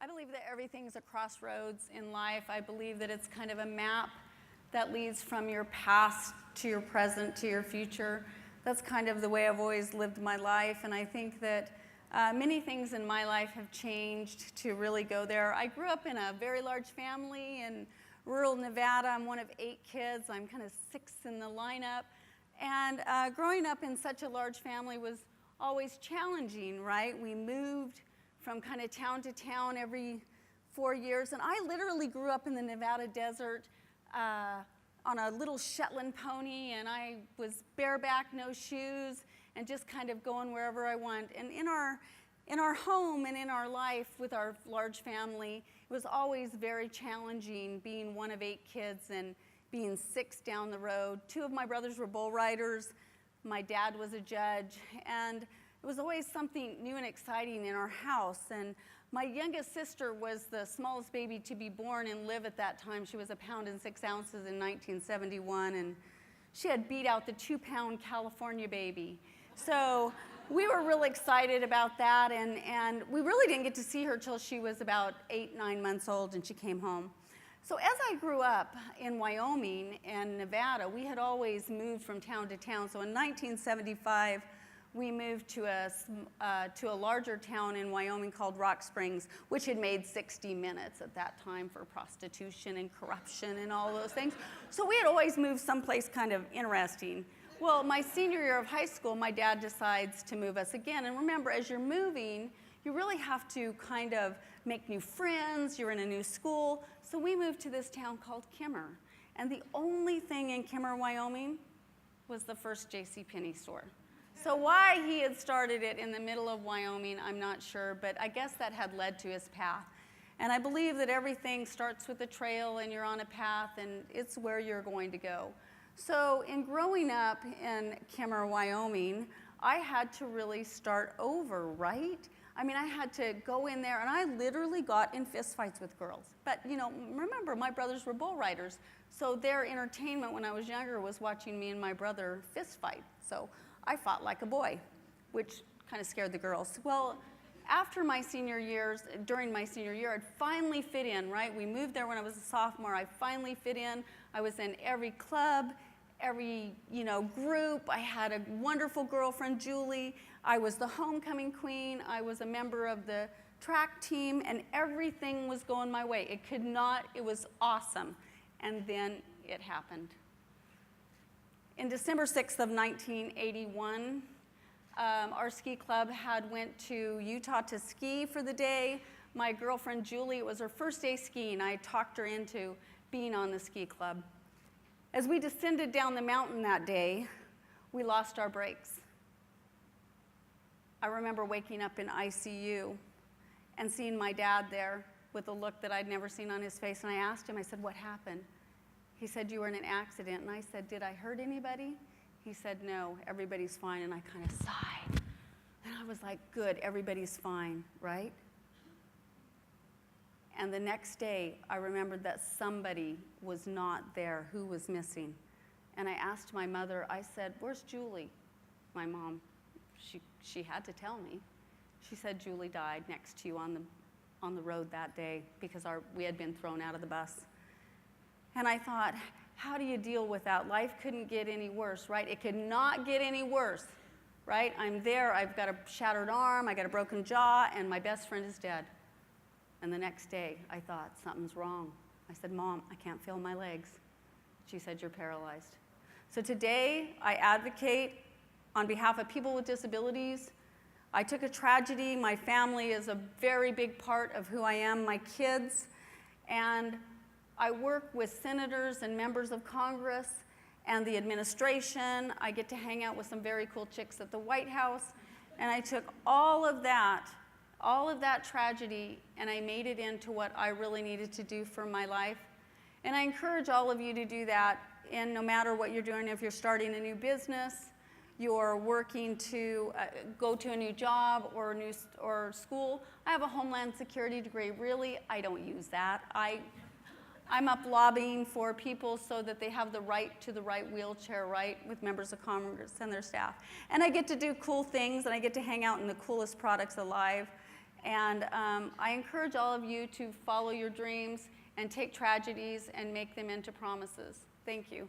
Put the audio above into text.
I believe that everything's a crossroads in life. I believe that it's kind of a map that leads from your past to your present to your future. That's kind of the way I've always lived my life, and I think that many things in my life have changed to really go there. I grew up in a very large family in rural Nevada. I'm one of 8 kids. I'm kind of 6th in the lineup. And growing up in such a large family was always challenging, right? We moved from kind of town to town every 4 years. And I literally grew up in the Nevada desert on a little Shetland pony, and I was bareback, no shoes, and just kind of going wherever I want. And in our home and in our life with our large family, it was always very challenging being one of 8 kids and being 6 down the road. 2 of my brothers were bull riders. My dad was a judge, and it was always something new and exciting in our house. And my youngest sister was the smallest baby to be born and live at that time. She was 1 pound and 6 ounces in 1971, and she had beat out the 2-pound California baby. So we were real excited about that, and we really didn't get to see her till she was about 8, 9 months old, and she came home. So as I grew up in Wyoming and Nevada, we had always moved from town to town. So in 1975, we moved to a larger town in Wyoming called Rock Springs, which had made 60 Minutes at that time for prostitution and corruption and all those things. So we had always moved someplace kind of interesting. Well, my senior year of high school, my dad decides to move us again. And remember, as you're moving, you really have to kind of make new friends. You're in a new school. So we moved to this town called Kimmer. And the only thing in Kimmer, Wyoming, was the first JCPenney store. So why he had started it in the middle of Wyoming, I'm not sure, but I guess that had led to his path. And I believe that everything starts with a trail, and you're on a path, and it's where you're going to go. So in growing up in Kimmer, Wyoming, I had to really start over, right? I mean, I had to go in there, and I literally got in fistfights with girls. But, you know, remember, my brothers were bull riders, so their entertainment when I was younger was watching me and my brother fist fight. So I fought like a boy, which kind of scared the girls. Well, after my senior years, during my senior year, I'd finally fit in, right? We moved there when I was a sophomore. I finally fit in. I was in every club, every, group. I had a wonderful girlfriend, Julie. I was the homecoming queen. I was a member of the track team, and everything was going my way. It was awesome. And then it happened. In December 6th of 1981, our ski club had went to Utah to ski for the day. My girlfriend, Julie, it was her first day skiing. I talked her into being on the ski club. As we descended down the mountain that day, we lost our brakes. I remember waking up in ICU and seeing my dad there with a look that I'd never seen on his face. And I asked him, I said, "What happened?" He said, "You were in an accident." And I said, "Did I hurt anybody?" He said, "No, everybody's fine." And I kind of sighed. And I was like, good, everybody's fine, right? And the next day, I remembered that somebody was not there. Who was missing? And I asked my mother, I said, "Where's Julie?" My mom, she had to tell me. She said, "Julie died next to you on the road that day because we had been thrown out of the bus." And I thought, how do you deal with that? Life couldn't get any worse, right? It could not get any worse, right? I'm there, I've got a shattered arm, I got a broken jaw, and my best friend is dead. And the next day, I thought, something's wrong. I said, "Mom, I can't feel my legs." She said, "You're paralyzed." So today, I advocate on behalf of people with disabilities. I took a tragedy. My family is a very big part of who I am, my kids, and I work with senators and members of Congress and the administration. I get to hang out with some very cool chicks at the White House. And I took all of that tragedy, and I made it into what I really needed to do for my life. And I encourage all of you to do that, and no matter what you're doing, if you're starting a new business, you're working to go to a new job or school. I have a Homeland Security degree. Really, I don't use that. I'm up lobbying for people so that they have the right to the right wheelchair, right, with members of Congress and their staff. And I get to do cool things, and I get to hang out in the coolest products alive. And I encourage all of you to follow your dreams and take tragedies and make them into promises. Thank you.